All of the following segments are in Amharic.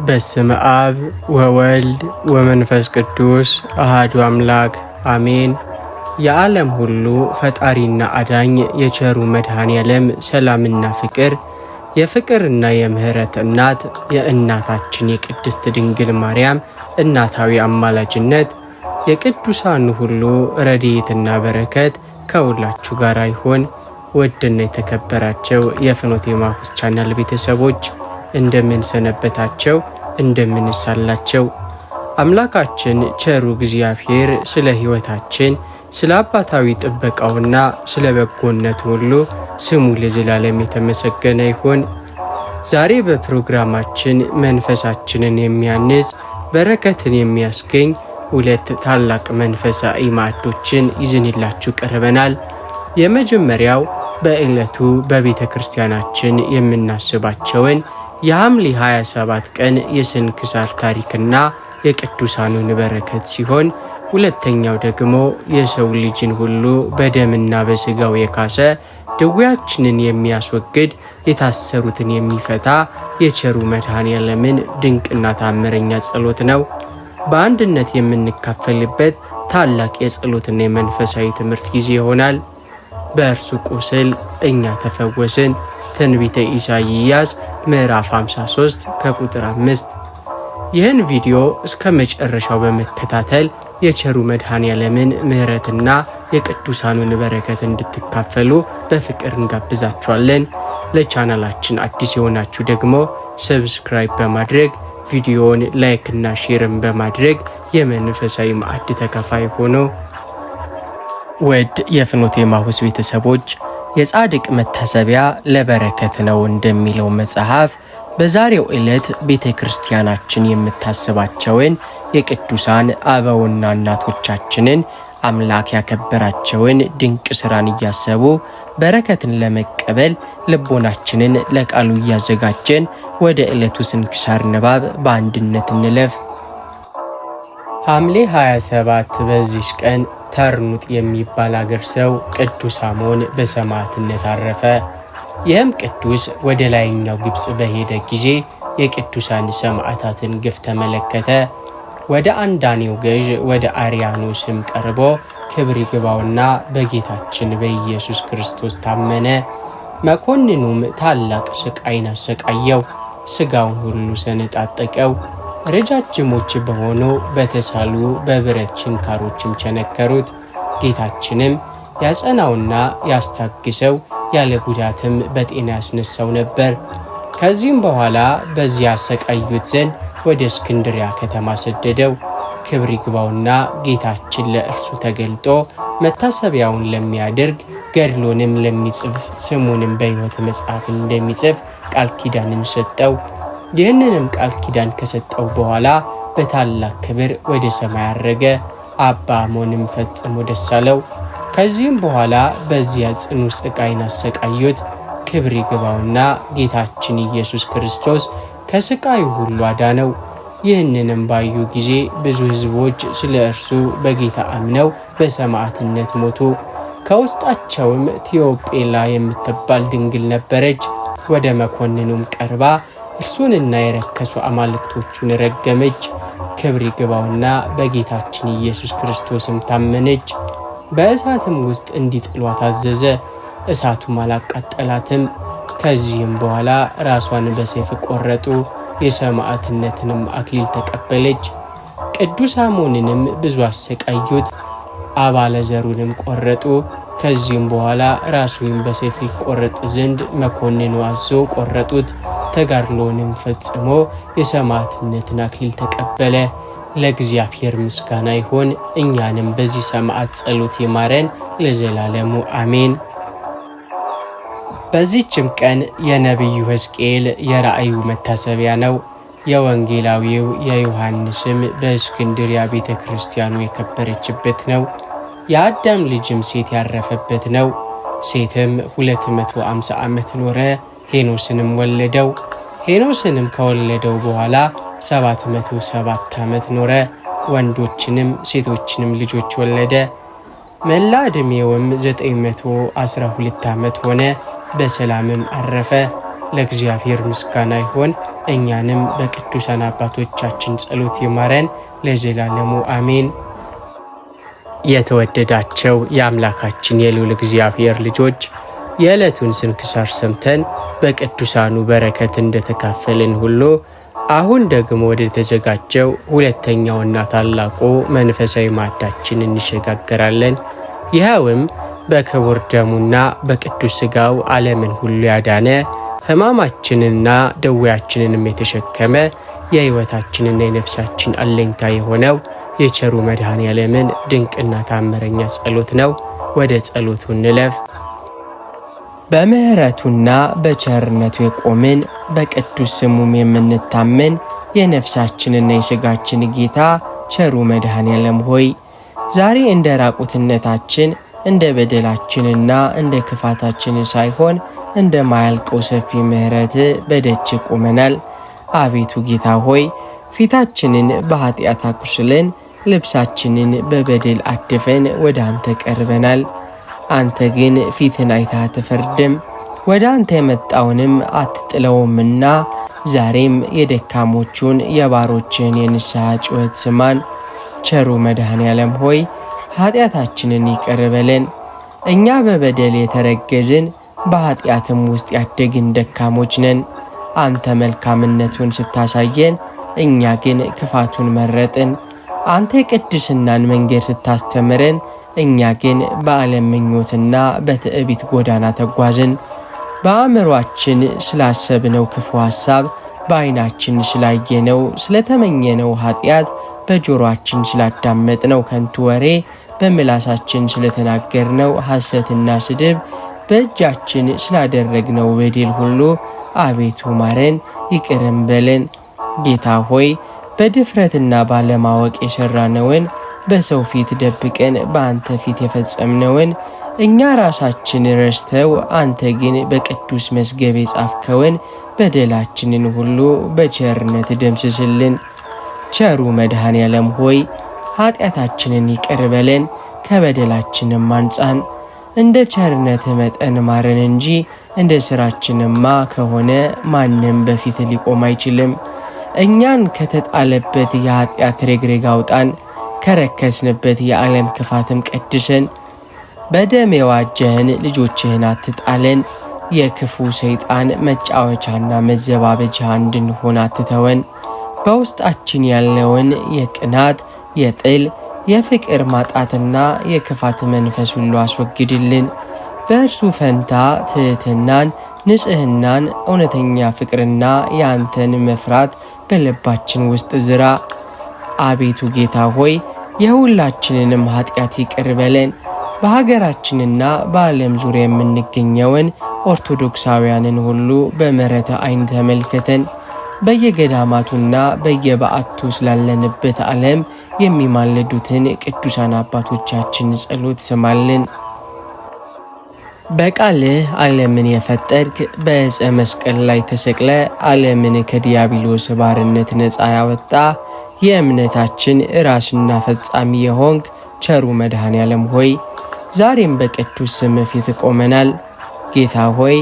በስመ አብ ወወልድ ወመንፈስ ቅዱስ አሐዱ አምላክ አሜን። የዓለም ሁሉ ፈጣሪና አዳኝ የቸሩ መድኃኔዓለም ሰላምና ፍቅር የፍቅርና የምህረት እናት የእናታችን የቅድስት ድንግል ማርያም እናታዊ አማላጅነት የቅዱሳኑ ሁሉ ረድኤትና በረከት ከሁላችሁ ጋር ይሁን። ውድና የተከበራቸው የፍኖተ ኤማሁስ ቻናል ቤተሰቦች እንደምን ሰነበታቸው? እንደምን ሳላቸው? አምላካችን ቸሩ እግዚአብሔር ስለ ሕይወታችን ስለ አባታዊ ጥበቃውና ስለ በጎነቱ ሁሉ ስሙ ለዘላለም የተመሰገነ ይሁን። ዛሬ በፕሮግራማችን መንፈሳችንን የሚያንጽ በረከትን የሚያስገኝ ሁለት ታላቅ መንፈሳዊ ማዕዶችን ይዘንላችሁ ቀርበናል። የመጀመሪያው በዕለቱ በቤተ ክርስቲያናችን የምናስባቸውን የሐምሌ 27 ቀን የስንክሳር ታሪክና የቅዱሳኑን በረከት ሲሆን፣ ሁለተኛው ደግሞ የሰው ልጅን ሁሉ በደምና በሥጋው የካሰ ደዌያችንን የሚያስወግድ የታሰሩትን የሚፈታ የቸሩ መድኃኔዓለምን ድንቅና ታምረኛ ጸሎት ነው። በአንድነት የምንካፈልበት ታላቅ የጸሎትና የመንፈሳዊ ትምህርት ጊዜ ይሆናል። በእርሱ ቁስል እኛ ተፈወስን። ትንቢተ ኢሳይያስ ምዕራፍ 53 ከቁጥር 5። ይህን ቪዲዮ እስከ መጨረሻው በመከታተል የቸሩ መድኃኔዓለምን ምሕረትና የቅዱሳኑን በረከት እንድትካፈሉ በፍቅር እንጋብዛችኋለን። ለቻናላችን አዲስ የሆናችሁ ደግሞ ሰብስክራይብ በማድረግ ቪዲዮውን ላይክና ሼርን በማድረግ የመንፈሳዊ ማዕድ ተካፋይ ሆኖ ውድ የፍኖተ ኤማሁስ ቤተሰቦች የጻድቅ መታሰቢያ ለበረከት ነው እንደሚለው መጽሐፍ በዛሬው ዕለት ቤተ ክርስቲያናችን የምታስባቸውን የቅዱሳን አበውና እናቶቻችንን አምላክ ያከበራቸውን ድንቅ ሥራን እያሰቡ በረከትን ለመቀበል ልቦናችንን ለቃሉ እያዘጋጀን ወደ ዕለቱ ስንክሳር ንባብ በአንድነት እንለፍ። ሐምሌ 27 በዚች ቀን ተርኑጥ የሚባል አገር ሰው ቅዱስ አሞን በሰማዕትነት አረፈ። ይህም ቅዱስ ወደ ላይኛው ግብፅ በሄደ ጊዜ የቅዱሳን ሰማዕታትን ግፍ ተመለከተ። ወደ አንዳኔው ገዥ ወደ አርያኖስም ቀርቦ ክብር ይግባውና በጌታችን በኢየሱስ ክርስቶስ ታመነ። መኮንኑም ታላቅ ስቃይን አሰቃየው። ሥጋውን ሁሉ ሰነጣጠቀው። ረጃጅሞች በሆኑ በተሳሉ በብረት ችንካሮችም ቸነከሩት። ጌታችንም ያጸናውና ያስታግሰው ያለ ጉዳትም በጤና ያስነሳው ነበር። ከዚህም በኋላ በዚያ ያሰቃዩት ዘንድ ወደ እስክንድሪያ ከተማ ሰደደው። ክብር ይግባውና ጌታችን ለእርሱ ተገልጦ መታሰቢያውን ለሚያደርግ ገድሎንም ለሚጽፍ ስሙንም በሕይወት መጽሐፍ እንደሚጽፍ ቃል ኪዳንን ሰጠው። ይህንንም ቃል ኪዳን ከሰጠው በኋላ በታላቅ ክብር ወደ ሰማይ አረገ። አባ አሞንም ፈጽሞ ደስ አለው። ከዚህም በኋላ በዚያ ጽኑ ስቃይን አሰቃዩት። ክብር ይግባውና ጌታችን ኢየሱስ ክርስቶስ ከስቃዩ ሁሉ አዳነው። ይህንንም ባዩ ጊዜ ብዙ ሕዝቦች ስለ እርሱ በጌታ አምነው በሰማዕትነት ሞቱ። ከውስጣቸውም ቴዎጴላ የምትባል ድንግል ነበረች። ወደ መኮንኑም ቀርባ እርሱንና የረከሱ አማልክቶቹን ረገመች። ክብር ይግባውና በጌታችን ኢየሱስ ክርስቶስም ታመነች። በእሳትም ውስጥ እንዲጥሏት አዘዘ። እሳቱም አላቃጠላትም። ከዚህም በኋላ ራሷን በሰይፍ ቆረጡ። የሰማዕትነትንም አክሊል ተቀበለች። ቅዱስ አሞንንም ብዙ አሰቃዩት። አባለ ዘሩንም ቆረጡ። ከዚህም በኋላ ራሱን በሰይፍ ይቆረጥ ዘንድ መኮንኑ አዞ ቆረጡት። ተጋድሎንም ፈጽሞ የሰማዕትነትን አክሊል ተቀበለ። ለእግዚአብሔር ምስጋና ይሁን። እኛንም በዚህ ሰማዕት ጸሎት ይማረን ለዘላለሙ አሜን። በዚህችም ቀን የነቢዩ ሕዝቅኤል የራእዩ መታሰቢያ ነው። የወንጌላዊው የዮሐንስም በእስክንድሪያ ቤተ ክርስቲያኑ የከበረችበት ነው። የአዳም ልጅም ሴት ያረፈበት ነው። ሴትም 250 ዓመት ኖረ፣ ሄኖስንም ወለደው። ሄኖስንም ከወለደው በኋላ 707 ዓመት ኖረ፣ ወንዶችንም ሴቶችንም ልጆች ወለደ። መላ ዕድሜውም 912 ዓመት ሆነ። በሰላምም አረፈ። ለእግዚአብሔር ምስጋና ይሁን። እኛንም በቅዱሳን አባቶቻችን ጸሎት ይማረን ለዘላለሙ አሜን። የተወደዳቸው የአምላካችን የልዑል እግዚአብሔር ልጆች የዕለቱን ስንክሳር ሰምተን በቅዱሳኑ በረከት እንደተካፈልን ሁሉ አሁን ደግሞ ወደ ተዘጋጀው ሁለተኛውና ታላቁ መንፈሳዊ ማዕዳችን እንሸጋገራለን። ይኸውም በክቡር ደሙና በቅዱስ ሥጋው ዓለምን ሁሉ ያዳነ ሕማማችንና ደዌያችንንም የተሸከመ የሕይወታችንና የነፍሳችን አለኝታ የሆነው የቸሩ መድኃኔዓለምን ድንቅና ታምረኛ ጸሎት ነው። ወደ ጸሎቱ እንለፍ። በምሕረቱና በቸርነቱ የቆምን በቅዱስ ስሙም የምንታመን የነፍሳችንና የሥጋችን ጌታ ቸሩ መድኃኔዓለም ሆይ ዛሬ እንደ ራቁትነታችን እንደ በደላችንና እንደ ክፋታችን ሳይሆን እንደ ማያልቀው ሰፊ ምሕረት በደጅ ቆመናል። አቤቱ ጌታ ሆይ ፊታችንን በኃጢአት አቁስለን ልብሳችንን በበደል አድፈን ወደ አንተ ቀርበናል። አንተ ግን ፊትን አይተህ አትፈርድም፣ ወደ አንተ የመጣውንም አትጥለውምና ዛሬም የደካሞቹን የባሮችን የንስሐ ጩኸት ስማን። ቸሩ መድኃኔዓለም ሆይ ኃጢአታችንን ይቅር በለን። እኛ በበደል የተረገዝን በኃጢአትም ውስጥ ያደግን ደካሞች ነን። አንተ መልካምነቱን ስታሳየን እኛ ግን ክፋቱን መረጥን። አንተ የቅድስናን መንገድ ስታስተምረን እኛ ግን በዓለም ምኞትና በትዕቢት ጎዳና ተጓዝን። በአእምሯችን ስላሰብነው ክፉ ሐሳብ፣ በዓይናችን ስላየነው ስለተመኘነው ኃጢአት፣ በጆሮአችን ስላዳመጥነው ከንቱ ወሬ፣ በምላሳችን ስለተናገርነው ሐሰትና ስድብ፣ በእጃችን ስላደረግነው በደል ሁሉ አቤቱ ማረን፣ ይቅርም በለን። ጌታ ሆይ በድፍረትና ባለማወቅ የሠራነውን በሰው ፊት ደብቀን በአንተ ፊት የፈጸምነውን እኛ ራሳችን ረስተው አንተ ግን በቅዱስ መዝገብ የጻፍከውን በደላችንን ሁሉ በቸርነት ደምስስልን። ቸሩ መድኃኔዓለም ሆይ ኃጢአታችንን ይቅር በለን፣ ከበደላችንም አንጻን። እንደ ቸርነት መጠን ማረን እንጂ እንደ ሥራችንማ ከሆነ ማንም በፊት ሊቆም አይችልም። እኛን ከተጣለበት የኃጢአት ረግረግ አውጣን፣ ከረከስንበት የዓለም ክፋትም ቀድሰን። በደም የዋጀህን ልጆችህን አትጣለን፣ የክፉ ሰይጣን መጫወቻና መዘባበቻ እንድንሆን አትተወን። በውስጣችን ያለውን የቅናት፣ የጥል፣ የፍቅር ማጣትና የክፋት መንፈስ ሁሉ አስወግድልን። በእርሱ ፈንታ ትሕትናን፣ ንጽሕናን፣ እውነተኛ ፍቅርና የአንተን መፍራት በልባችን ውስጥ ዝራ። አቤቱ ጌታ ሆይ የሁላችንንም ኃጢአት ይቅር በለን። በሀገራችንና በዓለም ዙሪያ የምንገኘውን ኦርቶዶክሳውያንን ሁሉ በምሕረት ዓይን ተመልከተን። በየገዳማቱና በየበዓቱ ስላለንበት ዓለም የሚማልዱትን ቅዱሳን አባቶቻችን ጸሎት ስማልን። በቃልህ ዓለምን የፈጠርክ በዕፀ መስቀል ላይ ተሰቅለ ዓለምን ከዲያብሎስ ባርነት ነፃ ያወጣ የእምነታችን ራስና ፈጻሚ የሆንክ ቸሩ መድኃኔዓለም ሆይ ዛሬም በቅዱስ ስም ፊት ቆመናል። ጌታ ሆይ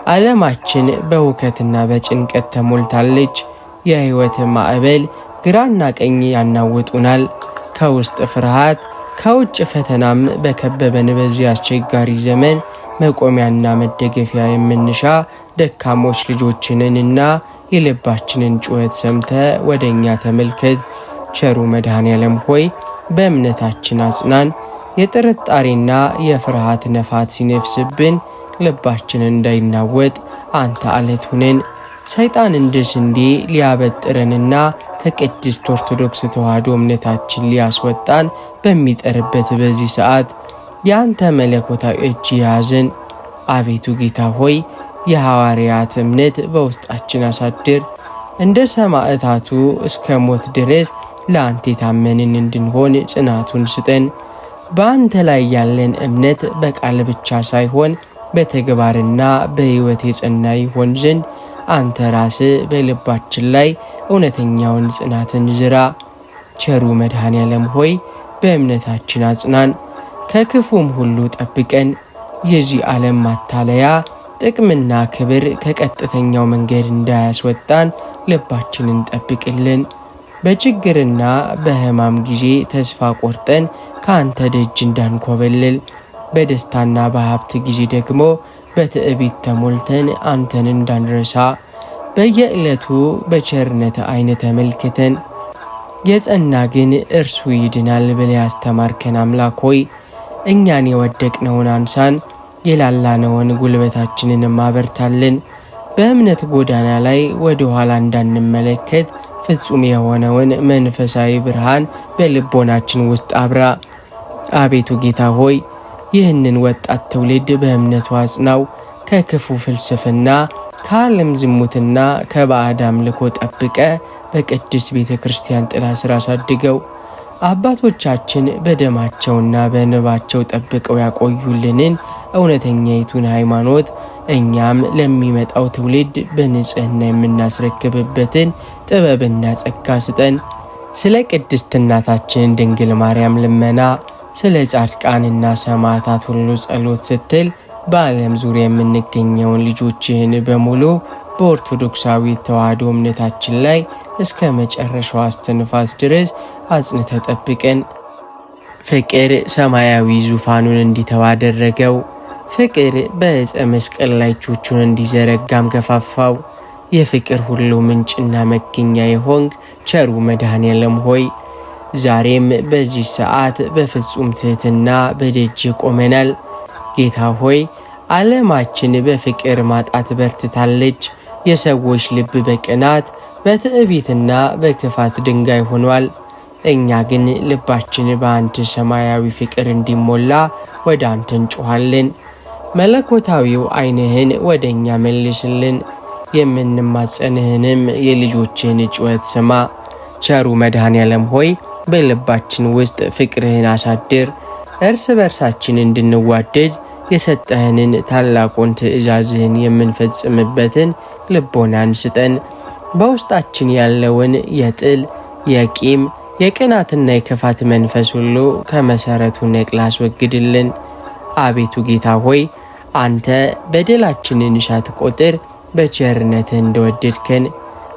ዓለማችን በሁከትና በጭንቀት ተሞልታለች። የሕይወት ማዕበል ግራና ቀኝ ያናውጡናል። ከውስጥ ፍርሃት ከውጭ ፈተናም በከበበን በዚህ አስቸጋሪ ዘመን መቆሚያና መደገፊያ የምንሻ ደካሞች ልጆችንንና የልባችንን ጩኸት ሰምተ ወደ እኛ ተመልከት። ቸሩ መድኃኔዓለም ሆይ በእምነታችን አጽናን። የጥርጣሬና የፍርሃት ነፋት ሲነፍስብን ልባችን እንዳይናወጥ አንተ አለት ሁነን። ሰይጣን እንደ ስንዴ ሊያበጥረንና ከቅድስት ኦርቶዶክስ ተዋሕዶ እምነታችን ሊያስወጣን በሚጠርበት በዚህ ሰዓት የአንተ መለኮታዊ እጅ ያዘን። አቤቱ ጌታ ሆይ የሐዋርያት እምነት በውስጣችን አሳድር። እንደ ሰማዕታቱ እስከ ሞት ድረስ ለአንተ የታመንን እንድንሆን ጽናቱን ስጠን። በአንተ ላይ ያለን እምነት በቃል ብቻ ሳይሆን በተግባርና በሕይወት የጸና ይሆን ዘንድ አንተ ራስህ በልባችን ላይ እውነተኛውን ጽናትን ዝራ። ቸሩ መድኃኔዓለም ሆይ በእምነታችን አጽናን፣ ከክፉም ሁሉ ጠብቀን። የዚህ ዓለም ማታለያ ጥቅምና ክብር ከቀጥተኛው መንገድ እንዳያስወጣን ልባችንን ጠብቅልን። በችግርና በሕማም ጊዜ ተስፋ ቆርጠን ከአንተ ደጅ እንዳንኮበልል፣ በደስታና በሀብት ጊዜ ደግሞ በትዕቢት ተሞልተን አንተን እንዳንረሳ በየዕለቱ በቸርነት ዓይን ተመልክተን የጸና ግን እርሱ ይድናል ብለህ ያስተማርከን አምላክ ሆይ እኛን የወደቅነውን አንሳን፣ የላላነውን ጉልበታችንን አበርታልን። በእምነት ጎዳና ላይ ወደ ኋላ እንዳንመለከት ፍጹም የሆነውን መንፈሳዊ ብርሃን በልቦናችን ውስጥ አብራ። አቤቱ ጌታ ሆይ ይህንን ወጣት ትውልድ በእምነቱ አጽናው። ከክፉ ፍልስፍና፣ ከዓለም ዝሙትና ከባዕድ አምልኮ ጠብቀ በቅድስት ቤተ ክርስቲያን ጥላ ስር አሳድገው። አባቶቻችን በደማቸውና በንባቸው ጠብቀው ያቆዩልንን እውነተኛይቱን ሃይማኖት እኛም ለሚመጣው ትውልድ በንጽህና የምናስረክብበትን ጥበብና ጸጋ ስጠን። ስለ ቅድስት እናታችን ድንግል ማርያም ልመና፣ ስለ ጻድቃንና ሰማዕታት ሁሉ ጸሎት ስትል በዓለም ዙሪያ የምንገኘውን ልጆችህን በሙሉ በኦርቶዶክሳዊ ተዋሕዶ እምነታችን ላይ እስከ መጨረሻው እስትንፋስ ድረስ አጽንተ ጠብቀን። ፍቅር ሰማያዊ ዙፋኑን እንዲተው አደረገው። ፍቅር በዕፀ መስቀል ላይ እጆቹን እንዲዘረጋም ገፋፋው። የፍቅር ሁሉ ምንጭና መገኛ የሆንክ ቸሩ መድኃኔዓለም ሆይ ዛሬም በዚህ ሰዓት በፍጹም ትሕትና በደጅ ቆመናል። ጌታ ሆይ ዓለማችን በፍቅር ማጣት በርትታለች። የሰዎች ልብ በቅናት በትዕቢትና በክፋት ድንጋይ ሆኗል። እኛ ግን ልባችን በአንተ ሰማያዊ ፍቅር እንዲሞላ ወደ አንተ እንጮኻለን። መለኮታዊው ዓይንህን ወደ እኛ መልስልን፣ የምንማጸንህንም የልጆችህን ጩኸት ስማ። ቸሩ መድኃኔዓለም ሆይ በልባችን ውስጥ ፍቅርህን አሳድር። እርስ በርሳችን እንድንዋደድ የሰጠህንን ታላቁን ትእዛዝህን የምንፈጽምበትን ልቦናን ስጠን። በውስጣችን ያለውን የጥል፣ የቂም፣ የቅናትና የክፋት መንፈስ ሁሉ ከመሠረቱ ነቅለህ አስወግድልን። አቤቱ ጌታ ሆይ አንተ በደላችንን ሳትቆጥር በቸርነትህ እንደወደድከን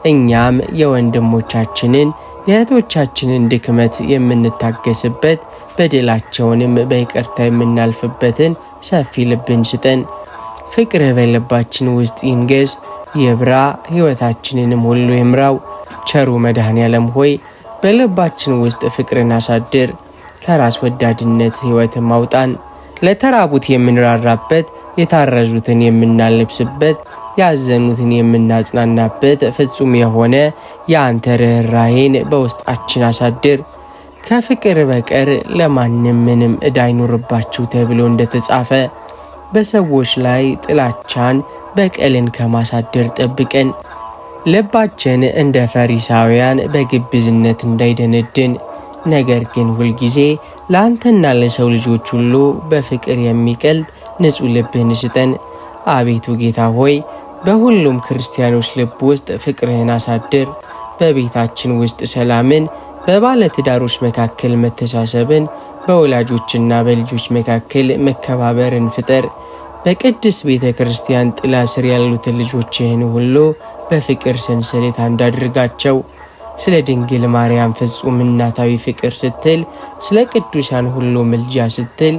እኛም የወንድሞቻችንን የእህቶቻችንን ድክመት የምንታገስበት በደላቸውንም በይቅርታ የምናልፍበትን ሰፊ ልብን ስጠን። ፍቅርህ በልባችን ውስጥ ይንገስ ይብራ፣ ሕይወታችንንም ሁሉ ይምራው። ቸሩ መድኃኔዓለም ሆይ በልባችን ውስጥ ፍቅርን አሳድር። ከራስ ወዳድነት ሕይወትን ማውጣን። ለተራቡት የምንራራበት፣ የታረዙትን የምናለብስበት፣ ያዘኑትን የምናጽናናበት ፍጹም የሆነ የአንተ ርኅራኄን በውስጣችን አሳድር። ከፍቅር በቀር ለማንም ምንም ዕዳ አይኑርባችሁ ተብሎ እንደተጻፈ በሰዎች ላይ ጥላቻን በቀልን ከማሳደር ጠብቀን። ልባችን እንደ ፈሪሳውያን በግብዝነት እንዳይደነድን፣ ነገር ግን ሁልጊዜ ለአንተና ለሰው ልጆች ሁሉ በፍቅር የሚቀልጥ ንጹሕ ልብህን ስጠን። አቤቱ ጌታ ሆይ በሁሉም ክርስቲያኖች ልብ ውስጥ ፍቅርህን አሳድር። በቤታችን ውስጥ ሰላምን፣ በባለ ትዳሮች መካከል መተሳሰብን፣ በወላጆችና በልጆች መካከል መከባበርን ፍጠር። በቅድስት ቤተ ክርስቲያን ጥላ ስር ያሉትን ልጆችህን ሁሉ በፍቅር ሰንሰለት አንዳድርጋቸው። ስለ ድንግል ማርያም ፍጹም እናታዊ ፍቅር ስትል፣ ስለ ቅዱሳን ሁሉ ምልጃ ስትል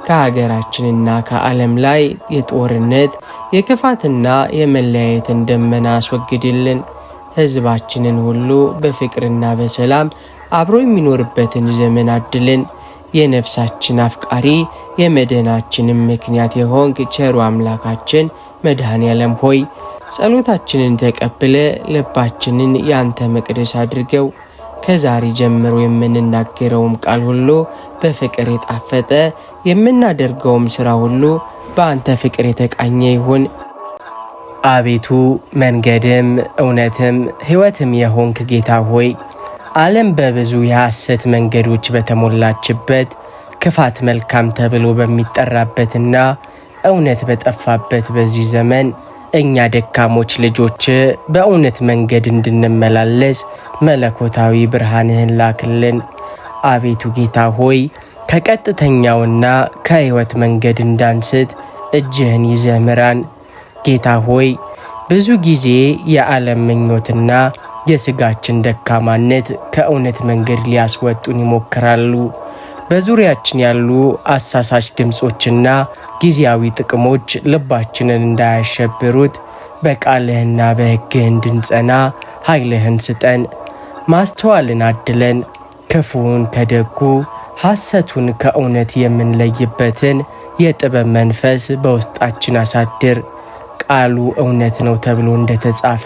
ከሀገራችንና ከዓለም ላይ የጦርነት የክፋትና የመለያየትን ደመና አስወግድልን። ሕዝባችንን ሁሉ በፍቅርና በሰላም አብሮ የሚኖርበትን ዘመን አድልን። የነፍሳችን አፍቃሪ የመድኃናችንም ምክንያት የሆንክ ቸሩ አምላካችን መድኃኔዓለም ሆይ ጸሎታችንን ተቀብለ ልባችንን ያንተ መቅደስ አድርገው። ከዛሬ ጀምሮ የምንናገረውም ቃል ሁሉ በፍቅር የጣፈጠ የምናደርገውም ሥራ ሁሉ በአንተ ፍቅር የተቃኘ ይሁን። አቤቱ መንገድም እውነትም ሕይወትም የሆንክ ጌታ ሆይ ዓለም በብዙ የሐሰት መንገዶች በተሞላችበት ክፋት መልካም ተብሎ በሚጠራበትና እውነት በጠፋበት በዚህ ዘመን እኛ ደካሞች ልጆች በእውነት መንገድ እንድንመላለስ መለኮታዊ ብርሃንህን ላክልን። አቤቱ ጌታ ሆይ ከቀጥተኛውና ከሕይወት መንገድ እንዳንስት እጅህን ይዘህ ምራን። ጌታ ሆይ ብዙ ጊዜ የዓለም ምኞትና የሥጋችን ደካማነት ከእውነት መንገድ ሊያስወጡን ይሞክራሉ። በዙሪያችን ያሉ አሳሳች ድምፆችና ጊዜያዊ ጥቅሞች ልባችንን እንዳያሸብሩት በቃልህና በሕግህ እንድንጸና ኃይልህን ስጠን። ማስተዋልን አድለን፣ ክፉውን ከደጉ ሐሰቱን ከእውነት የምንለይበትን የጥበብ መንፈስ በውስጣችን አሳድር። ቃሉ እውነት ነው ተብሎ እንደተጻፈ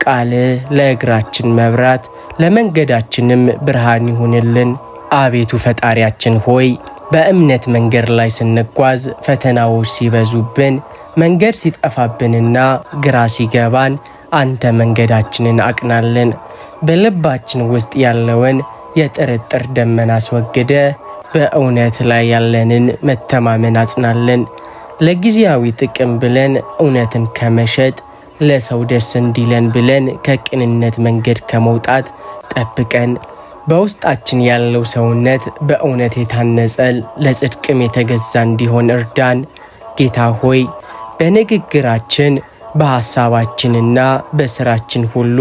ቃልህ ለእግራችን መብራት ለመንገዳችንም ብርሃን ይሁንልን። አቤቱ ፈጣሪያችን ሆይ በእምነት መንገድ ላይ ስንጓዝ ፈተናዎች ሲበዙብን፣ መንገድ ሲጠፋብንና ግራ ሲገባን አንተ መንገዳችንን አቅናልን። በልባችን ውስጥ ያለውን የጥርጥር ደመና አስወግደ በእውነት ላይ ያለንን መተማመን አጽናልን። ለጊዜያዊ ጥቅም ብለን እውነትን ከመሸጥ ለሰው ደስ እንዲለን ብለን ከቅንነት መንገድ ከመውጣት ጠብቀን። በውስጣችን ያለው ሰውነት በእውነት የታነጸ ለጽድቅም የተገዛ እንዲሆን እርዳን። ጌታ ሆይ በንግግራችን በሐሳባችንና በሥራችን ሁሉ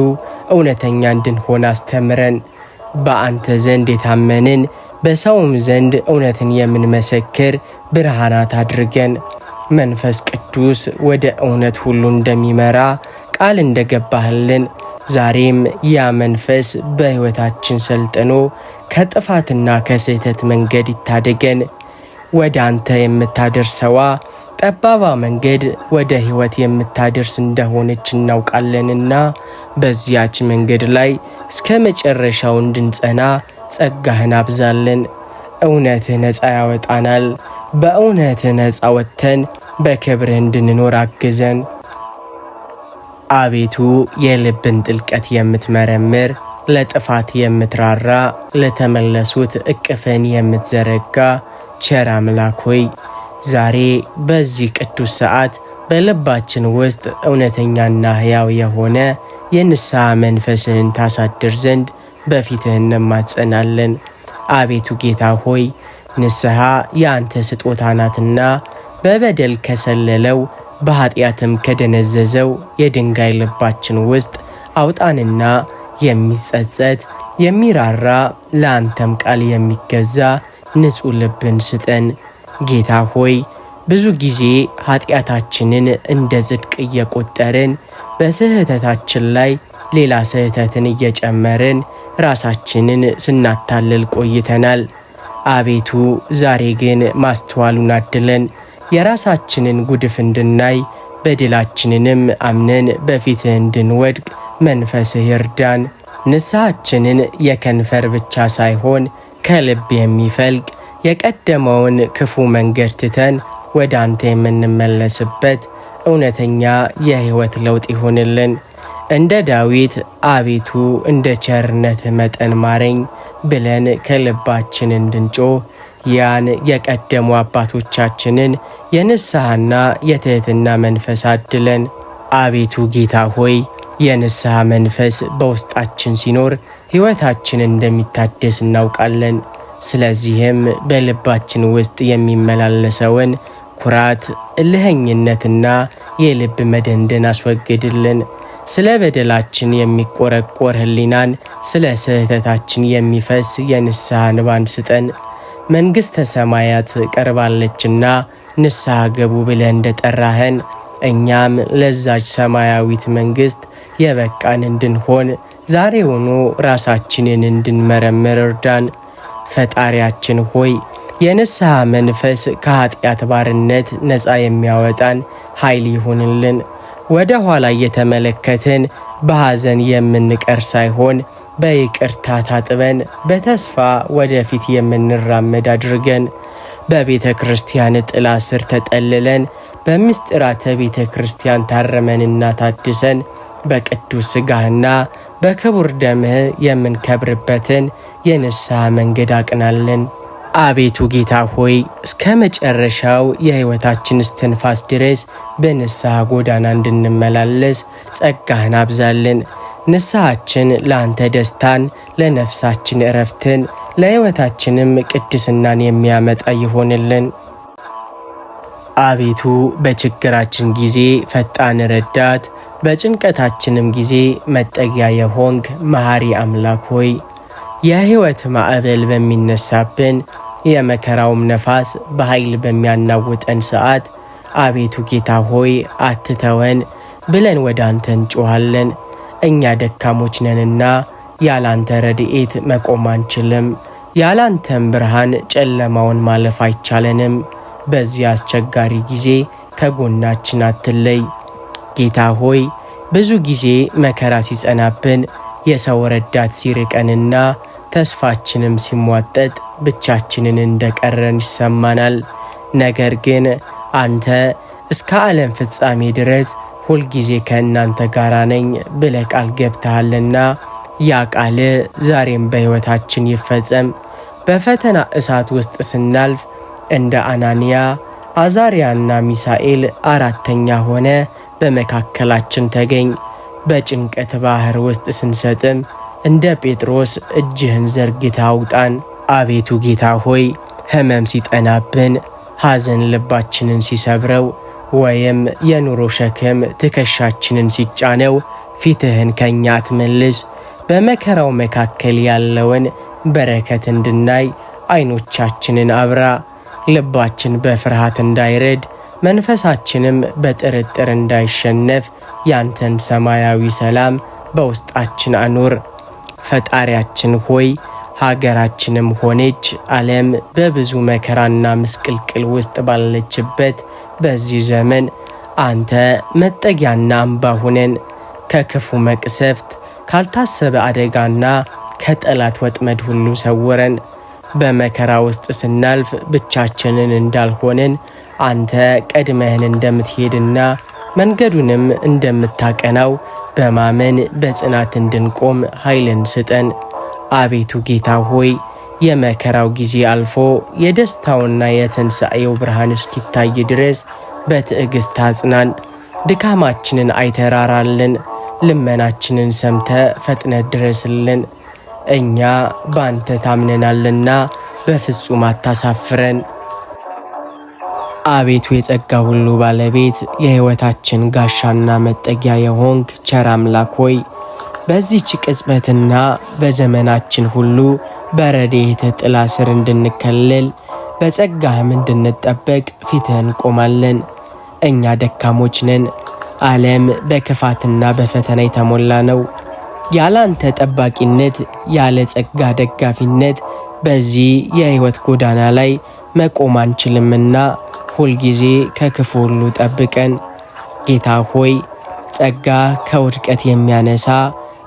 እውነተኛ እንድንሆን አስተምረን። በአንተ ዘንድ የታመንን በሰውም ዘንድ እውነትን የምንመሰክር ብርሃናት አድርገን። መንፈስ ቅዱስ ወደ እውነት ሁሉ እንደሚመራ ቃል እንደገባህልን ዛሬም ያ መንፈስ በሕይወታችን ሰልጥኖ ከጥፋትና ከስህተት መንገድ ይታደገን። ወደ አንተ የምታደርሰዋ ጠባባ መንገድ ወደ ሕይወት የምታደርስ እንደሆነች እናውቃለንና በዚያች መንገድ ላይ እስከ መጨረሻው እንድንጸና ጸጋህን አብዛልን። እውነትህ ነፃ ያወጣናል። በእውነትህ ነፃ ወጥተን በክብርህ እንድንኖር አግዘን። አቤቱ የልብን ጥልቀት የምትመረምር፣ ለጥፋት የምትራራ፣ ለተመለሱት እቅፍን የምትዘረጋ ቸር አምላክ ሆይ ዛሬ በዚህ ቅዱስ ሰዓት በልባችን ውስጥ እውነተኛና ሕያው የሆነ የንስሐ መንፈስህን ታሳድር ዘንድ በፊትህ እንማጸናለን። አቤቱ ጌታ ሆይ ንስሐ የአንተ ስጦታ ናትና በበደል ከሰለለው በኃጢአትም ከደነዘዘው የድንጋይ ልባችን ውስጥ አውጣንና የሚጸጸት የሚራራ ለአንተም ቃል የሚገዛ ንጹሕ ልብን ስጠን። ጌታ ሆይ ብዙ ጊዜ ኃጢአታችንን እንደ ጽድቅ እየቆጠርን በስህተታችን ላይ ሌላ ስህተትን እየጨመርን ራሳችንን ስናታልል ቆይተናል። አቤቱ ዛሬ ግን ማስተዋሉን አድለን የራሳችንን ጉድፍ እንድናይ በድላችንንም አምነን በፊትህ እንድንወድቅ መንፈስህ ይርዳን። ንስሐችንን የከንፈር ብቻ ሳይሆን ከልብ የሚፈልቅ የቀደመውን ክፉ መንገድ ትተን ወደ አንተ የምንመለስበት እውነተኛ የሕይወት ለውጥ ይሆንልን። እንደ ዳዊት አቤቱ እንደ ቸርነትህ መጠን ማረኝ ብለን ከልባችን እንድንጮህ ያን የቀደሙ አባቶቻችንን የንስሐና የትሕትና መንፈስ አድለን። አቤቱ ጌታ ሆይ የንስሐ መንፈስ በውስጣችን ሲኖር ሕይወታችን እንደሚታደስ እናውቃለን። ስለዚህም በልባችን ውስጥ የሚመላለሰውን ኩራት፣ እልኸኝነትና የልብ መደንደን አስወግድልን። ስለ በደላችን የሚቆረቆር ሕሊናን፣ ስለ ስህተታችን የሚፈስ የንስሐ እንባን ስጠን። መንግሥተ ሰማያት ቀርባለችና ንስሐ ገቡ ብለህ እንደጠራኸን እኛም ለዛች ሰማያዊት መንግሥት የበቃን እንድንሆን ዛሬውኑ ራሳችንን እንድንመረምር እርዳን። ፈጣሪያችን ሆይ የንስሐ መንፈስ ከኃጢአት ባርነት ነፃ የሚያወጣን ኃይል ይሁንልን። ወደ ኋላ እየተመለከትን በሐዘን የምንቀር ሳይሆን በይቅርታ ታጥበን በተስፋ ወደፊት የምንራመድ አድርገን። በቤተ ክርስቲያን ጥላ ስር ተጠልለን በምስጢራተ ቤተ ክርስቲያን ታረመንና ታድሰን በቅዱስ ሥጋህና በክቡር ደምህ የምንከብርበትን የንስሐ መንገድ አቅናለን። አቤቱ ጌታ ሆይ እስከ መጨረሻው የሕይወታችን እስትንፋስ ድረስ በንስሐ ጎዳና እንድንመላለስ ጸጋህን አብዛልን። ንስሐችን ለአንተ ደስታን፣ ለነፍሳችን ዕረፍትን፣ ለሕይወታችንም ቅድስናን የሚያመጣ ይሆንልን። አቤቱ በችግራችን ጊዜ ፈጣን ረዳት፣ በጭንቀታችንም ጊዜ መጠጊያ የሆንክ መሐሪ አምላክ ሆይ የሕይወት ማዕበል በሚነሳብን የመከራውም ነፋስ በኃይል በሚያናውጠን ሰዓት አቤቱ ጌታ ሆይ አትተወን ብለን ወደ አንተ እንጮኻለን። እኛ ደካሞች ነንና ያላንተ ረድኤት መቆም አንችልም። ያላንተም ብርሃን ጨለማውን ማለፍ አይቻለንም። በዚህ አስቸጋሪ ጊዜ ከጎናችን አትለይ። ጌታ ሆይ ብዙ ጊዜ መከራ ሲጸናብን የሰው ረዳት ሲርቀንና ተስፋችንም ሲሟጠጥ ብቻችንን እንደቀረን ይሰማናል። ነገር ግን አንተ እስከ ዓለም ፍጻሜ ድረስ ሁልጊዜ ከእናንተ ጋር ነኝ ብለህ ቃል ገብተሃልና ያ ቃል ዛሬም በሕይወታችን ይፈጸም። በፈተና እሳት ውስጥ ስናልፍ እንደ አናንያ አዛርያና ሚሳኤል አራተኛ ሆነ በመካከላችን ተገኝ። በጭንቀት ባህር ውስጥ ስንሰጥም እንደ ጴጥሮስ እጅህን ዘርግተህ አውጣን። አቤቱ ጌታ ሆይ ሕመም ሲጠናብን፣ ሐዘን ልባችንን ሲሰብረው፣ ወይም የኑሮ ሸክም ትከሻችንን ሲጫነው ፊትህን ከኛ አትመልስ። በመከራው መካከል ያለውን በረከት እንድናይ ዓይኖቻችንን አብራ። ልባችን በፍርሃት እንዳይረድ፣ መንፈሳችንም በጥርጥር እንዳይሸነፍ ያንተን ሰማያዊ ሰላም በውስጣችን አኑር። ፈጣሪያችን ሆይ ሀገራችንም ሆነች ዓለም በብዙ መከራና ምስቅልቅል ውስጥ ባለችበት በዚህ ዘመን አንተ መጠጊያና አምባ ሁነን። ከክፉ መቅሰፍት፣ ካልታሰበ አደጋና ከጠላት ወጥመድ ሁሉ ሰውረን። በመከራ ውስጥ ስናልፍ ብቻችንን እንዳልሆንን አንተ ቀድመህን እንደምትሄድና መንገዱንም እንደምታቀናው በማመን በጽናት እንድንቆም ኃይልን ስጠን። አቤቱ ጌታ ሆይ የመከራው ጊዜ አልፎ የደስታውና የትንሣኤው ብርሃን እስኪታይ ድረስ በትዕግሥት አጽናን። ድካማችንን አይተራራልን፣ ልመናችንን ሰምተ ፈጥነ ድረስልን። እኛ በአንተ ታምነናልና በፍጹም አታሳፍረን። አቤቱ የጸጋ ሁሉ ባለቤት የሕይወታችን ጋሻና መጠጊያ የሆንክ ቸር አምላክ ሆይ በዚህች ቅጽበትና በዘመናችን ሁሉ በረድኤትህ ጥላ ስር እንድንከለል በጸጋህም እንድንጠበቅ ፊትህ እንቆማለን። እኛ ደካሞች ነን። ዓለም በክፋትና በፈተና የተሞላ ነው። ያለ አንተ ጠባቂነት፣ ያለ ጸጋ ደጋፊነት በዚህ የሕይወት ጎዳና ላይ መቆም አንችልምና ሁልጊዜ ከክፉ ሁሉ ጠብቀን። ጌታ ሆይ ጸጋ ከውድቀት የሚያነሳ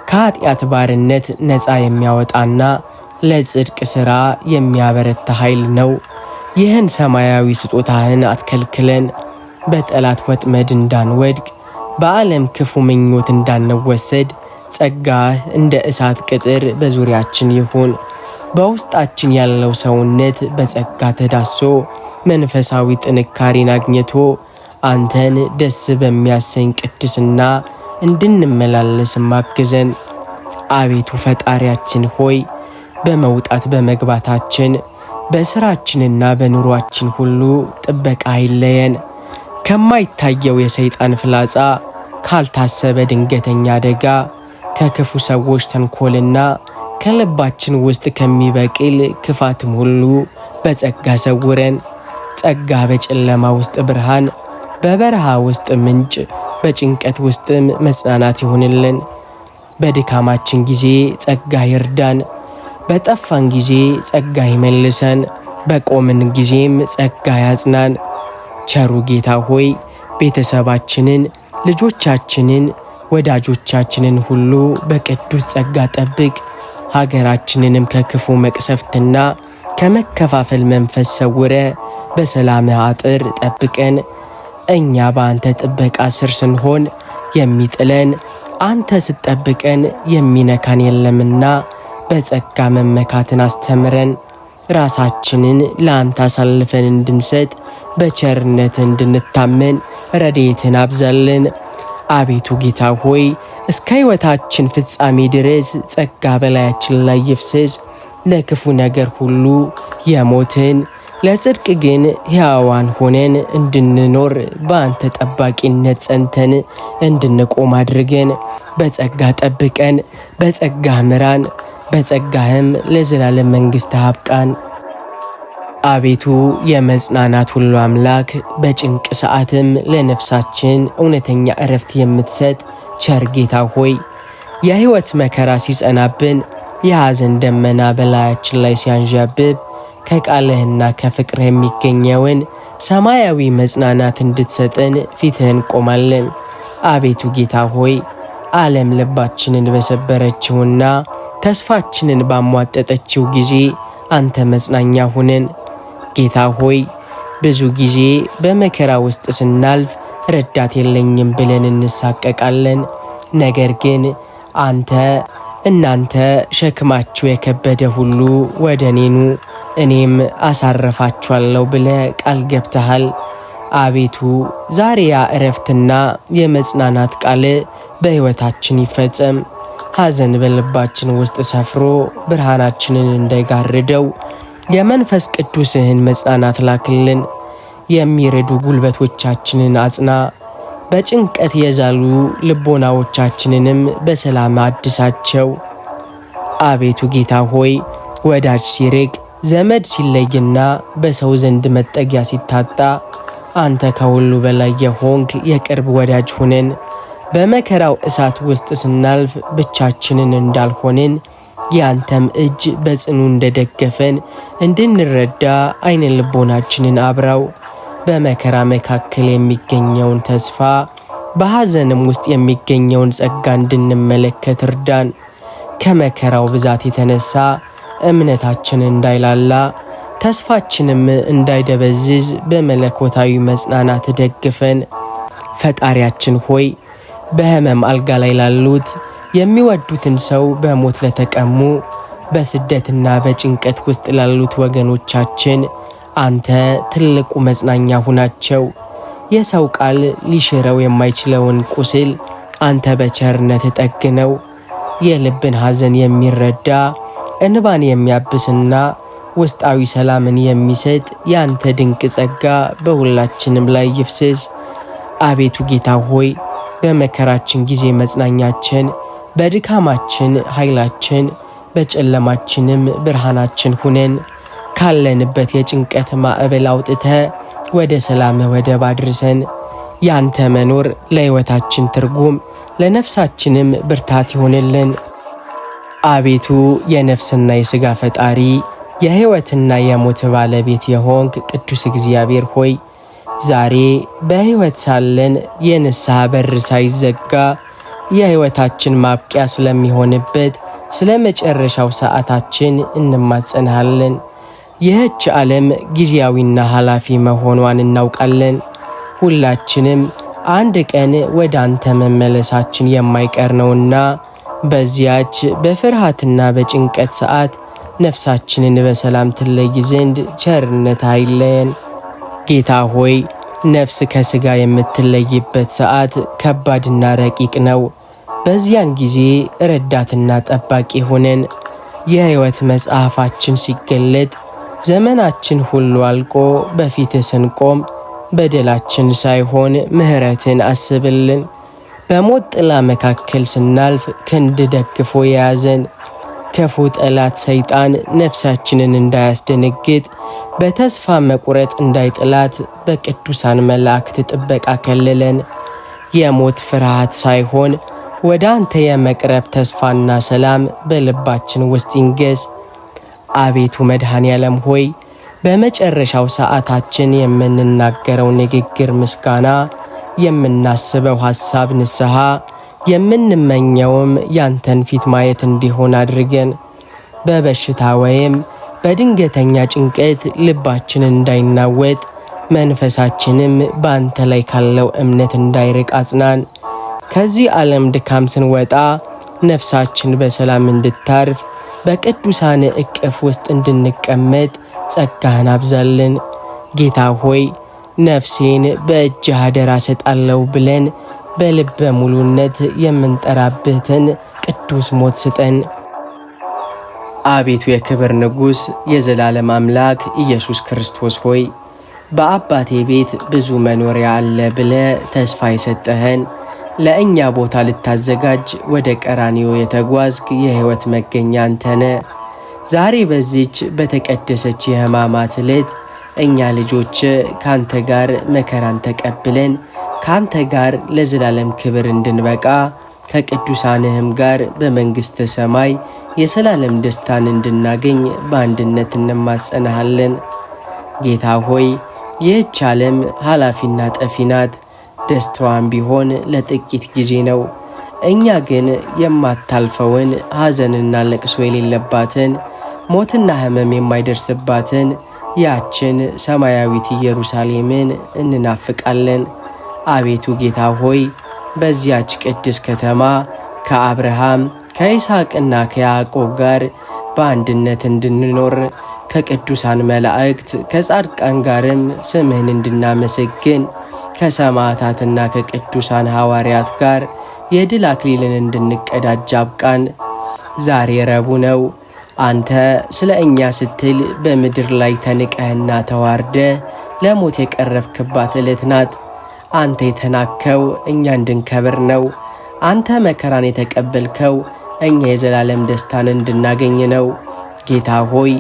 ከኃጢአት ባርነት ነፃ የሚያወጣና ለጽድቅ ሥራ የሚያበረታ ኃይል ነው። ይህን ሰማያዊ ስጦታህን አትከልክለን። በጠላት ወጥመድ እንዳንወድቅ፣ በዓለም ክፉ ምኞት እንዳንወሰድ ጸጋህ እንደ እሳት ቅጥር በዙሪያችን ይሁን። በውስጣችን ያለው ሰውነት በጸጋ ተዳሶ መንፈሳዊ ጥንካሬን አግኝቶ አንተን ደስ በሚያሰኝ ቅድስና እንድንመላለስ ማግዘን። አቤቱ ፈጣሪያችን ሆይ በመውጣት በመግባታችን በስራችንና በኑሯችን ሁሉ ጥበቃ አይለየን። ከማይታየው የሰይጣን ፍላጻ፣ ካልታሰበ ድንገተኛ አደጋ፣ ከክፉ ሰዎች ተንኮልና ከልባችን ውስጥ ከሚበቅል ክፋትም ሁሉ በጸጋ ሰውረን። ጸጋ በጨለማ ውስጥ ብርሃን፣ በበረሃ ውስጥ ምንጭ፣ በጭንቀት ውስጥም መጽናናት ይሁንልን። በድካማችን ጊዜ ጸጋ ይርዳን፣ በጠፋን ጊዜ ጸጋ ይመልሰን፣ በቆምን ጊዜም ጸጋ ያጽናን። ቸሩ ጌታ ሆይ ቤተሰባችንን፣ ልጆቻችንን፣ ወዳጆቻችንን ሁሉ በቅዱስ ጸጋ ጠብቅ። ሀገራችንንም ከክፉ መቅሰፍትና ከመከፋፈል መንፈስ ሰውረ በሰላምህ አጥር ጠብቀን። እኛ በአንተ ጥበቃ ስር ስንሆን የሚጥለን አንተ ስትጠብቀን የሚነካን የለምና በጸጋ መመካትን አስተምረን። ራሳችንን ለአንተ አሳልፈን እንድንሰጥ በቸርነት እንድንታመን ረድኤትን አብዛልን። አቤቱ ጌታ ሆይ እስከ ሕይወታችን ፍጻሜ ድረስ ጸጋ በላያችን ላይ ይፍሰስ። ለክፉ ነገር ሁሉ የሞትን ለጽድቅ ግን ሕያዋን ሆነን እንድንኖር በአንተ ጠባቂነት ጸንተን እንድንቆም አድርገን በጸጋ ጠብቀን፣ በጸጋህ ምራን፣ በጸጋህም ለዘላለም መንግሥትህ አብቃን። አቤቱ የመጽናናት ሁሉ አምላክ በጭንቅ ሰዓትም ለነፍሳችን እውነተኛ ዕረፍት የምትሰጥ ቸር ጌታ ሆይ የሕይወት መከራ ሲጸናብን፣ የሐዘን ደመና በላያችን ላይ ሲያንዣብብ ከቃልህና ከፍቅርህ የሚገኘውን ሰማያዊ መጽናናት እንድትሰጠን ፊትህን ቆማለን። አቤቱ ጌታ ሆይ ዓለም ልባችንን በሰበረችውና ተስፋችንን ባሟጠጠችው ጊዜ አንተ መጽናኛ ሁነን። ጌታ ሆይ ብዙ ጊዜ በመከራ ውስጥ ስናልፍ ረዳት የለኝም ብለን እንሳቀቃለን። ነገር ግን እናንተ ሸክማችሁ የከበደ ሁሉ ወደ እኔ ኑ እኔም አሳርፋችኋለሁ ብለህ ቃል ገብተሃል። አቤቱ ዛሬ ያ ዕረፍትና የመጽናናት ቃል በሕይወታችን ይፈጸም። ሐዘን በልባችን ውስጥ ሰፍሮ ብርሃናችንን እንዳይጋርደው የመንፈስ ቅዱስህን መጽናናት ላክልን። የሚረዱ ጉልበቶቻችንን አጽና። በጭንቀት የዛሉ ልቦናዎቻችንንም በሰላም አድሳቸው። አቤቱ ጌታ ሆይ ወዳጅ ሲርቅ፣ ዘመድ ሲለይና በሰው ዘንድ መጠጊያ ሲታጣ አንተ ከሁሉ በላይ የሆንክ የቅርብ ወዳጅ ሁነን። በመከራው እሳት ውስጥ ስናልፍ ብቻችንን እንዳልሆንን ያንተም እጅ በጽኑ እንደደገፈን እንድንረዳ አይነ ልቦናችንን አብራው። በመከራ መካከል የሚገኘውን ተስፋ፣ በሐዘንም ውስጥ የሚገኘውን ጸጋ እንድንመለከት እርዳን። ከመከራው ብዛት የተነሳ እምነታችን እንዳይላላ ተስፋችንም እንዳይደበዝዝ በመለኮታዊ መጽናናት ደግፈን። ፈጣሪያችን ሆይ በሕመም አልጋ ላይ ላሉት፣ የሚወዱትን ሰው በሞት ለተቀሙ፣ በስደትና በጭንቀት ውስጥ ላሉት ወገኖቻችን አንተ ትልቁ መጽናኛ ሁናቸው። የሰው ቃል ሊሽረው የማይችለውን ቁስል አንተ በቸርነት ጠግነው። የልብን ሐዘን የሚረዳ እንባን የሚያብስና ውስጣዊ ሰላምን የሚሰጥ ያንተ ድንቅ ጸጋ በሁላችንም ላይ ይፍስስ። አቤቱ ጌታ ሆይ በመከራችን ጊዜ መጽናኛችን፣ በድካማችን ኃይላችን፣ በጨለማችንም ብርሃናችን ሁነን። ካለንበት የጭንቀት ማዕበል አውጥተ ወደ ሰላም ወደብ አድርሰን። ያንተ መኖር ለሕይወታችን ትርጉም፣ ለነፍሳችንም ብርታት ይሆንልን። አቤቱ የነፍስና የሥጋ ፈጣሪ፣ የሕይወትና የሞት ባለቤት የሆንክ ቅዱስ እግዚአብሔር ሆይ ዛሬ በሕይወት ሳለን የንስሐ በር ሳይዘጋ የሕይወታችን ማብቂያ ስለሚሆንበት ስለ መጨረሻው ሰዓታችን እንማጸንሃለን። ይህች ዓለም ጊዜያዊና ኃላፊ መሆኗን እናውቃለን። ሁላችንም አንድ ቀን ወደ አንተ መመለሳችን የማይቀር ነውና በዚያች በፍርሃትና በጭንቀት ሰዓት ነፍሳችንን በሰላም ትለይ ዘንድ ቸርነት አይለየን። ጌታ ሆይ ነፍስ ከሥጋ የምትለይበት ሰዓት ከባድና ረቂቅ ነው። በዚያን ጊዜ ረዳትና ጠባቂ ሆነን የሕይወት መጽሐፋችን ሲገለጥ ዘመናችን ሁሉ አልቆ በፊትህ ስንቆም በደላችን ሳይሆን ምሕረትን አስብልን። በሞት ጥላ መካከል ስናልፍ ክንድ ደግፎ የያዘን ክፉ ጠላት ሰይጣን ነፍሳችንን እንዳያስደነግጥ በተስፋ መቁረጥ እንዳይጥላት በቅዱሳን መላእክት ጥበቃ ከልለን። የሞት ፍርሃት ሳይሆን ወደ አንተ የመቅረብ ተስፋና ሰላም በልባችን ውስጥ ይንገስ። አቤቱ መድኃኔ ዓለም ሆይ በመጨረሻው ሰዓታችን የምንናገረው ንግግር ምስጋና፣ የምናስበው ሐሳብ ንስሐ፣ የምንመኘውም ያንተን ፊት ማየት እንዲሆን አድርገን። በበሽታ ወይም በድንገተኛ ጭንቀት ልባችን እንዳይናወጥ መንፈሳችንም በአንተ ላይ ካለው እምነት እንዳይርቅ አጽናን። ከዚህ ዓለም ድካም ስንወጣ ነፍሳችን በሰላም እንድታርፍ በቅዱሳን እቅፍ ውስጥ እንድንቀመጥ ጸጋህን አብዛልን። ጌታ ሆይ ነፍሴን በእጅህ አደራ ሰጣለሁ ብለን በልበ ሙሉነት የምንጠራበትን ቅዱስ ሞት ስጠን። አቤቱ የክብር ንጉሥ የዘላለም አምላክ ኢየሱስ ክርስቶስ ሆይ በአባቴ ቤት ብዙ መኖሪያ አለ ብለ ተስፋ የሰጠህን ለእኛ ቦታ ልታዘጋጅ ወደ ቀራንዮ የተጓዝክ የሕይወት መገኛ አንተነ ዛሬ በዚች በተቀደሰች የሕማማት ዕለት እኛ ልጆች ካንተ ጋር መከራን ተቀብለን ካንተ ጋር ለዘላለም ክብር እንድንበቃ ከቅዱሳንህም ጋር በመንግሥተ ሰማይ የዘላለም ደስታን እንድናገኝ በአንድነት እንማጸናሃለን። ጌታ ሆይ ይህች ዓለም ኃላፊና ጠፊ ናት። ደስታዋን ቢሆን ለጥቂት ጊዜ ነው። እኛ ግን የማታልፈውን ሐዘንና ለቅሶ የሌለባትን ሞትና ሕመም የማይደርስባትን ያችን ሰማያዊት ኢየሩሳሌምን እንናፍቃለን። አቤቱ ጌታ ሆይ በዚያች ቅድስ ከተማ ከአብርሃም ከይስሐቅና ከያዕቆብ ጋር በአንድነት እንድንኖር ከቅዱሳን መላእክት ከጻድቃን ጋርም ስምህን እንድናመሰግን ከሰማዕታትና ከቅዱሳን ሐዋርያት ጋር የድል አክሊልን እንድንቀዳጅ አብቃን። ዛሬ ረቡዕ ነው። አንተ ስለ እኛ ስትል በምድር ላይ ተንቀህና ተዋርደ ለሞት የቀረብክባት ዕለት ናት። አንተ የተናከው እኛ እንድንከብር ነው። አንተ መከራን የተቀበልከው እኛ የዘላለም ደስታን እንድናገኝ ነው። ጌታ ሆይ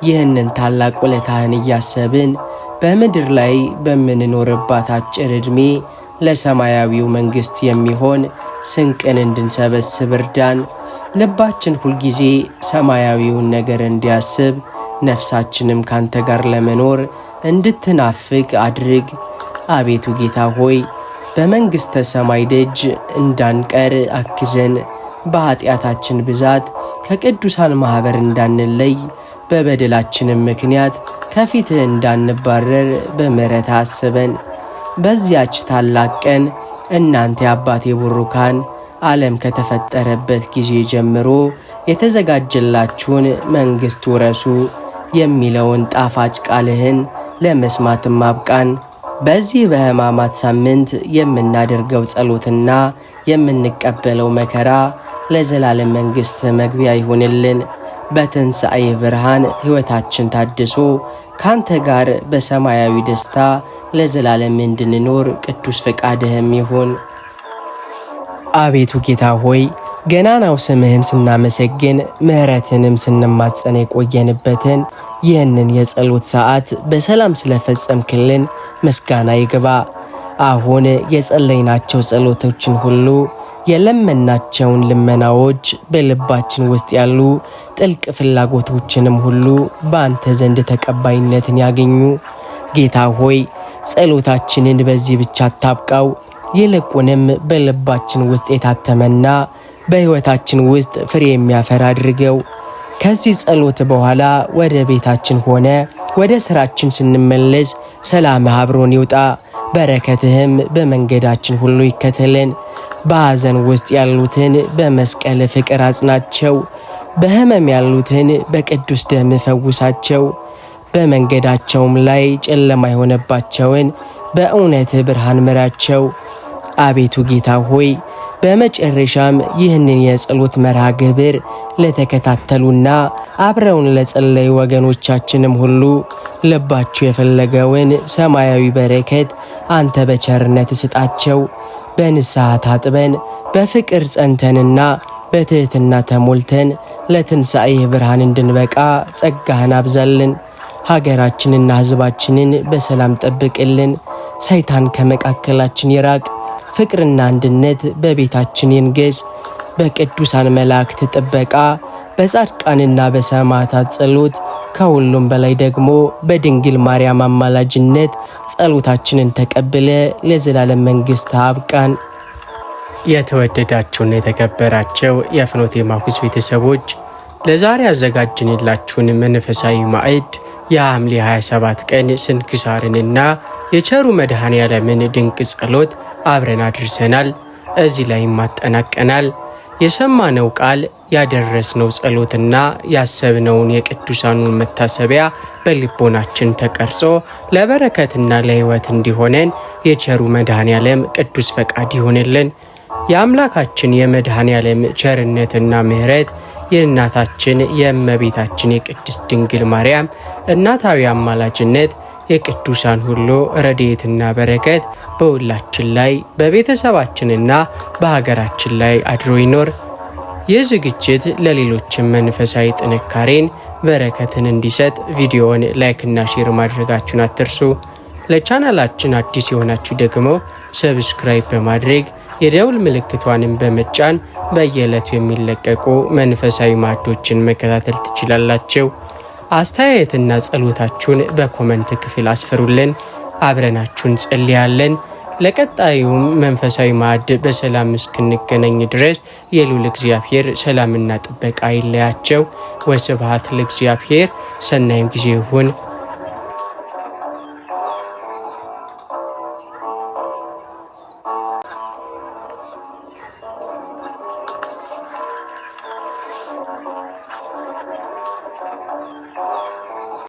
ይህንን ታላቅ ውለታህን እያሰብን በምድር ላይ በምንኖርባት አጭር ዕድሜ ለሰማያዊው መንግሥት የሚሆን ስንቅን እንድንሰበስብ እርዳን። ልባችን ሁልጊዜ ሰማያዊውን ነገር እንዲያስብ ነፍሳችንም ካንተ ጋር ለመኖር እንድትናፍቅ አድርግ። አቤቱ ጌታ ሆይ በመንግሥተ ሰማይ ደጅ እንዳንቀር አግዘን። በኃጢአታችን ብዛት ከቅዱሳን ማኅበር እንዳንለይ በበደላችንም ምክንያት ከፊትህ እንዳንባረር በምሕረት አስበን። በዚያች ታላቅ ቀን እናንተ የአባቴ ቡሩካን ዓለም ከተፈጠረበት ጊዜ ጀምሮ የተዘጋጀላችሁን መንግሥት ውረሱ የሚለውን ጣፋጭ ቃልህን ለመስማትም አብቃን። በዚህ በሕማማት ሳምንት የምናደርገው ጸሎትና የምንቀበለው መከራ ለዘላለም መንግሥት መግቢያ ይሁንልን። በትንሣኤ ብርሃን ሕይወታችን ታድሶ ካንተ ጋር በሰማያዊ ደስታ ለዘላለም እንድንኖር ቅዱስ ፈቃድህም ይሁን። አቤቱ ጌታ ሆይ ገናናው ስምህን ስናመሰግን ምሕረትንም ስንማጸን የቆየንበትን ይህንን የጸሎት ሰዓት በሰላም ስለፈጸምክልን ምስጋና ይግባ። አሁን የጸለይናቸው ጸሎቶችን ሁሉ የለመናቸውን ልመናዎች በልባችን ውስጥ ያሉ ጥልቅ ፍላጎቶችንም ሁሉ በአንተ ዘንድ ተቀባይነትን ያገኙ። ጌታ ሆይ ጸሎታችንን በዚህ ብቻ አታብቃው፣ ይልቁንም በልባችን ውስጥ የታተመና በሕይወታችን ውስጥ ፍሬ የሚያፈራ አድርገው። ከዚህ ጸሎት በኋላ ወደ ቤታችን ሆነ ወደ ሥራችን ስንመለስ ሰላምህ አብሮን ይውጣ፣ በረከትህም በመንገዳችን ሁሉ ይከተለን። በሐዘን ውስጥ ያሉትን በመስቀል ፍቅር አጽናቸው፣ በሕመም ያሉትን በቅዱስ ደም ፈውሳቸው። በመንገዳቸውም ላይ ጨለማ የሆነባቸውን በእውነት ብርሃን ምራቸው። አቤቱ ጌታ ሆይ በመጨረሻም ይህንን የጸሎት መርሃ ግብር ለተከታተሉና አብረውን ለጸለዩ ወገኖቻችንም ሁሉ ልባችሁ የፈለገውን ሰማያዊ በረከት አንተ በቸርነት ስጣቸው። በንስሐ ታጥበን በፍቅር ጸንተንና በትሕትና ተሞልተን ለትንሣኤ ብርሃን እንድንበቃ ጸጋህን አብዛልን። ሀገራችንና ሕዝባችንን በሰላም ጠብቅልን። ሰይጣን ከመካከላችን ይራቅ። ፍቅርና አንድነት በቤታችን ይንገስ። በቅዱሳን መላእክት ጥበቃ፣ በጻድቃንና በሰማዕታት ጸሎት፣ ከሁሉም በላይ ደግሞ በድንግል ማርያም አማላጅነት ጸሎታችንን ተቀብለ ለዘላለም መንግሥት አብቃን። የተወደዳችሁና የተከበራችሁ የፍኖተ ኤማሁስ ቤተሰቦች ለዛሬ ያዘጋጅንላችሁን መንፈሳዊ ማዕድ የሐምሌ 27 ቀን ስንክሳርንና የቸሩ መድኃኔዓለምን ድንቅ ጸሎት አብረን አድርሰናል። እዚህ ላይ ማጠናቀናል። የሰማነው ቃል ያደረስነው ጸሎትና ያሰብነውን የቅዱሳኑን መታሰቢያ በልቦናችን ተቀርጾ ለበረከትና ለሕይወት እንዲሆነን የቸሩ መድኃኔዓለም ቅዱስ ፈቃድ ይሆንልን። የአምላካችን የመድኃኔዓለም ቸርነትና ምሕረት የእናታችን የእመቤታችን የቅድስት ድንግል ማርያም እናታዊ አማላጅነት የቅዱሳን ሁሉ ረድኤትና በረከት በሁላችን ላይ በቤተሰባችንና በሀገራችን ላይ አድሮ ይኖር። ይህ ዝግጅት ለሌሎችም መንፈሳዊ ጥንካሬን በረከትን እንዲሰጥ ቪዲዮውን ላይክና ሼር ማድረጋችሁን አትርሱ። ለቻናላችን አዲስ የሆናችሁ ደግሞ ሰብስክራይብ በማድረግ የደውል ምልክቷንም በመጫን በየዕለቱ የሚለቀቁ መንፈሳዊ ማዕዶችን መከታተል ትችላላችሁ። አስተያየትና ጸሎታችሁን በኮመንት ክፍል አስፈሩልን። አብረናችሁን ጸልያለን። ለቀጣዩም መንፈሳዊ ማዕድ በሰላም እስክንገናኝ ድረስ የልዑል እግዚአብሔር ሰላምና ጥበቃ ይለያቸው። ወስብሐት ለእግዚአብሔር። ሰናይም ጊዜ ይሁን።